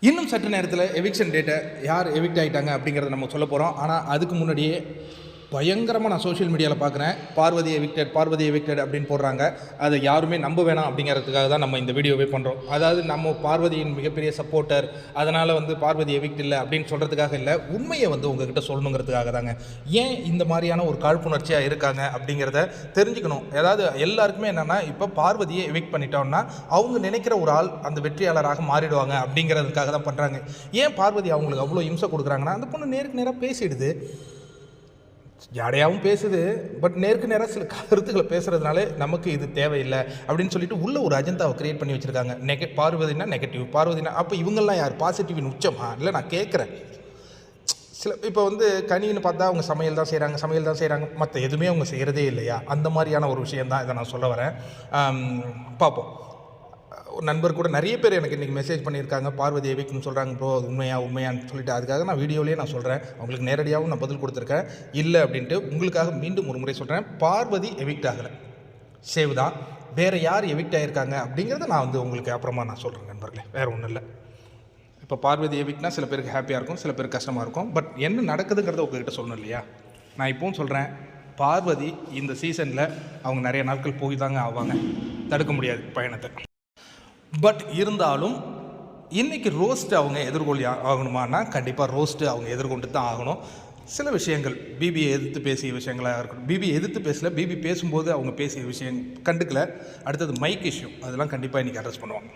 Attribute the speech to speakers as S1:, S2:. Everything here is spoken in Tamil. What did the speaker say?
S1: இன்னும் சற்று நேரத்தில் எவிக்ஷன் டேட்டை யார் எவிக்ட் ஆகிட்டாங்க அப்படிங்கிறத நம்ம சொல்ல போகிறோம். ஆனால் அதுக்கு முன்னாடியே பயங்கரமாக நான் சோஷியல் மீடியாவில் பார்க்குறேன், பார்வதி எவிக்டட் அப்படின்னு போடுறாங்க. அதை யாருமே நம்ப வேணாம் அப்படிங்கிறதுக்காக தான் நம்ம இந்த வீடியோவே பண்ணுறோம். அதாவது நம்ம பார்வதியின் மிகப்பெரிய சப்போர்ட்டர், அதனால் பார்வதி எவிக்ட் இல்லை அப்படின்னு சொல்கிறதுக்காக இல்லை, உண்மையை உங்ககிட்ட சொல்லணுங்கிறதுக்காக தாங்க. ஏன் இந்த மாதிரியான ஒரு காழ்ப்புணர்ச்சியாக இருக்காங்க அப்படிங்கிறத தெரிஞ்சுக்கணும். அதாவது எல்லாருக்குமே என்னென்னா, இப்போ பார்வதியை எவிக்ட் பண்ணிட்டோம்னா அவங்க நினைக்கிற ஒரு ஆள் அந்த வெற்றியாளராக மாறிடுவாங்க அப்படிங்கிறதுக்காக தான் பண்ணுறாங்க. ஏன் பார்வதி அவங்களுக்கு அவ்வளோ இம்சை கொடுக்குறாங்கன்னா, அந்த பொண்ணு நேருக்கு நேராக பேசிடுது, ஜாடையாகவும் பேசுது, பட் நேருக்கு நேராக சில கருத்துக்களை பேசுகிறதுனால நமக்கு இது தேவையில்லை அப்படின்னு சொல்லிட்டு உள்ள ஒரு அஜெண்டாவை கிரியேட் பண்ணி வச்சுருக்காங்க. பார்வதினா நெகட்டிவ், பார்வதினா அப்போ இவங்கெல்லாம் யார் பாசிட்டிவின் உச்சமா? இல்லை, நான் கேட்குறேன். சில இப்போ கனின்னு பார்த்தா அவங்க சமையல் தான் செய்கிறாங்க, மற்ற எதுவுமே அவங்க செய்கிறதே இல்லையா? அந்த மாதிரியான ஒரு விஷயந்தான் இதை நான் சொல்ல வரேன். பார்ப்போம். ஒரு நண்பர் கூட நிறைய பேர் எனக்கு இன்றைக்கி மெசேஜ் பண்ணியிருக்காங்க, பார்வதி எவிக்ட்னு சொல்கிறாங்க ப்ரோ, அது உண்மையான்னு சொல்லிட்டு. அதுக்காக நான் வீடியோலேயே நான் சொல்கிறேன், அவங்களுக்கு நேரடியாகவும் நான் பதில் கொடுத்துருக்கேன். இல்லை அப்படின்ட்டு உங்களுக்காக மீண்டும் ஒரு முறை சொல்கிறேன், பார்வதி எவிக்ட் ஆகலை, சேவ் தான். வேறு யார் எவிக்ட் ஆகியிருக்காங்க அப்படிங்கிறத நான் உங்களுக்கு அப்புறமா நான் சொல்கிறேன் நண்பர்களே, வேறு ஒன்றும் இல்லை. இப்போ பார்வதி எவிக்ட்னா சில பேருக்கு ஹாப்பியாக இருக்கும், சில பேருக்கு கஷ்டமாக இருக்கும். பட் என்ன நடக்குதுங்கிறத உங்ககிட்ட சொல்லணும் இல்லையா? நான் இப்போவும் சொல்கிறேன், பார்வதி இந்த சீசனில் அவங்க நிறைய நாட்கள் போய் தாங்க ஆவாங்க, தடுக்க முடியாது பயணத்தை. பட் இருந்தாலும் இன்றைக்கி ரோஸ்ட்டு அவங்க எதிர்கொள்ளி ஆகணுமானா கண்டிப்பாக ரோஸ்ட்டு அவங்க எதிர்கொண்டு தான் ஆகணும். சில விஷயங்கள் பிபியை எதிர்த்து பேசிய விஷயங்களாக இருக்கட்டும், பிபி எதிர்த்து பேசல, பிபி பேசும்போது அவங்க பேசிய விஷயம் கண்டுக்கல. அடுத்தது மைக் இஷ்யூ, அதெல்லாம் கண்டிப்பாக இன்றைக்கி அட்ரஸ் பண்ணுவாங்க.